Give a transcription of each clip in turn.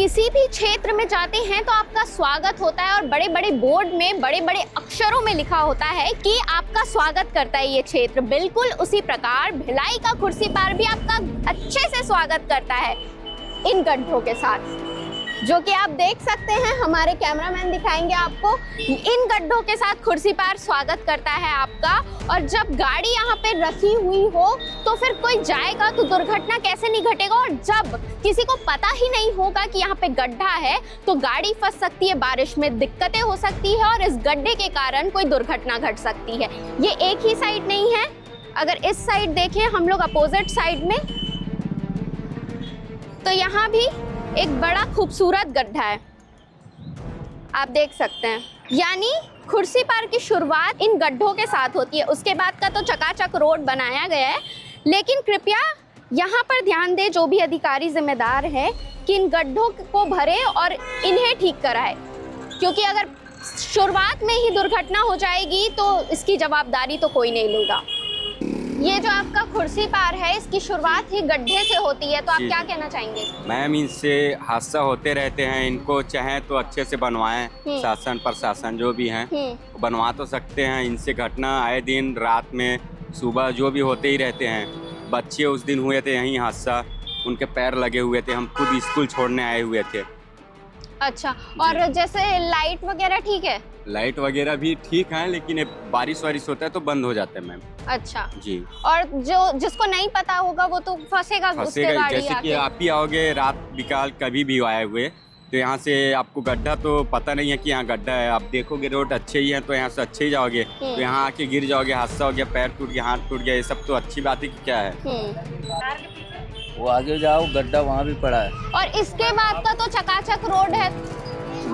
किसी भी क्षेत्र में जाते हैं तो आपका स्वागत होता है और बड़े बड़े बोर्ड में बड़े बड़े अक्षरों में लिखा होता है कि आपका स्वागत करता है ये क्षेत्र। बिल्कुल उसी प्रकार भिलाई का खुर्सीपार भी आपका अच्छे से स्वागत करता है इन गड्ढों के साथ, जो कि आप देख सकते हैं। हमारे कैमरामैन दिखाएंगे आपको। इन गड्ढों के साथ खुर्सीपार स्वागत करता है आपका। और जब गाड़ी यहाँ पे रखी हुई हो तो फिर कोई जाएगा तो दुर्घटना कैसे नहीं घटेगा। और जब किसी को पता ही नहीं होगा कि यहाँ पे गड्ढा है तो गाड़ी फंस सकती है, बारिश में दिक्कतें हो सकती है और इस गड्ढे के कारण कोई दुर्घटना घट सकती है। ये एक ही साइड नहीं है, अगर इस साइड देखें हम लोग अपोजिट साइड में, तो यहाँ भी एक बड़ा खूबसूरत गड्ढा है, आप देख सकते हैं। यानी खुर्सीपार की शुरुआत इन गड्ढों के साथ होती है। उसके बाद का तो चकाचक रोड बनाया गया है, लेकिन कृपया यहाँ पर ध्यान दें जो भी अधिकारी जिम्मेदार है कि इन गड्ढों को भरे और इन्हें ठीक कराए, क्योंकि अगर शुरुआत में ही दुर्घटना हो जाएगी तो इसकी जवाबदारी तो कोई नहीं लेगा। ये जो आपका खुर्सीपार है इसकी शुरुआत ही गड्ढे से होती है, तो आप क्या कहना चाहेंगे? मैम, इनसे हादसा होते रहते हैं, इनको चाहे तो अच्छे से बनवाएं। शासन प्रशासन जो भी हैं बनवा तो सकते हैं। इनसे घटना आए दिन रात में सुबह जो भी होते ही रहते हैं। बच्चे उस दिन हुए थे यहीं हादसा, उनके पैर लगे हुए थे, हम खुद स्कूल छोड़ने आए हुए थे। अच्छा, और जैसे लाइट वगैरह ठीक है? लाइट वगैरह भी ठीक है, लेकिन बारिश वारिश होता है तो बंद हो जाता है मैम। अच्छा जी। और जो जिसको नहीं पता होगा वो तो फंसेगा उसके गाड़ी जैसे कि आप ही आओगे रात बिकाल कभी भी आए हुए तो यहाँ से आपको गड्ढा तो पता नहीं है कि यहाँ गड्ढा है। आप देखोगे रोड अच्छे ही है तो यहाँ से अच्छे ही जाओगे, तो यहाँ आके गिर जाओगे, हादसा हो गया, पैर टूट गया, हाथ टूट गया, ये सब तो अच्छी बात है कि क्या है। वो आगे जाओ गड्ढा वहाँ भी पड़ा है। और इसके बाद का तो चकाचक रोड है?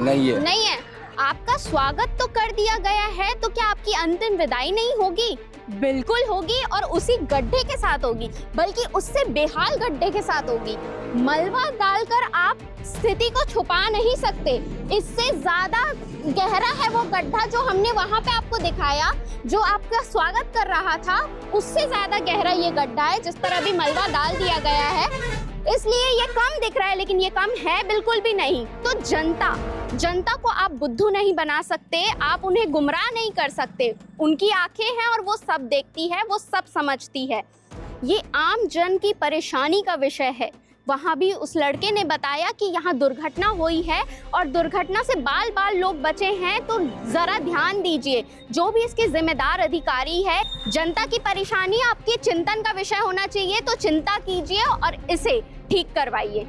नहीं है। आपका स्वागत तो कर दिया गया है, तो क्या आपकी अंतिम विदाई नहीं होगी? बिल्कुल होगी, और उसी गड्ढे के साथ होगी, बल्कि उससे बेहाल गड्ढे के साथ होगी। मलबा डालकर आप स्थिति को छुपा नहीं सकते। इससे ज्यादा गहरा है वो गड्ढा जो हमने वहां पे आपको दिखाया, जो आपका स्वागत कर रहा था, उससे ज्यादा गहरा ये गड्ढा है जिस पर अभी मलबा डाल दिया गया है। इसलिए ये कम दिख रहा है, लेकिन ये कम है बिल्कुल भी नहीं। तो जनता को आप बुद्धू नहीं बना सकते, आप उन्हें गुमराह नहीं कर सकते। उनकी आंखें हैं और वो सब देखती है, वो सब समझती है। ये आम जन की परेशानी का विषय है। वहाँ भी उस लड़के ने बताया कि यहाँ दुर्घटना हुई है और दुर्घटना से बाल बाल लोग बचे हैं, तो जरा ध्यान दीजिए। जो भी इसके जिम्मेदार अधिकारी है, जनता की परेशानी आपके चिंतन का विषय होना चाहिए, तो चिंता कीजिए और इसे ठीक करवाइए।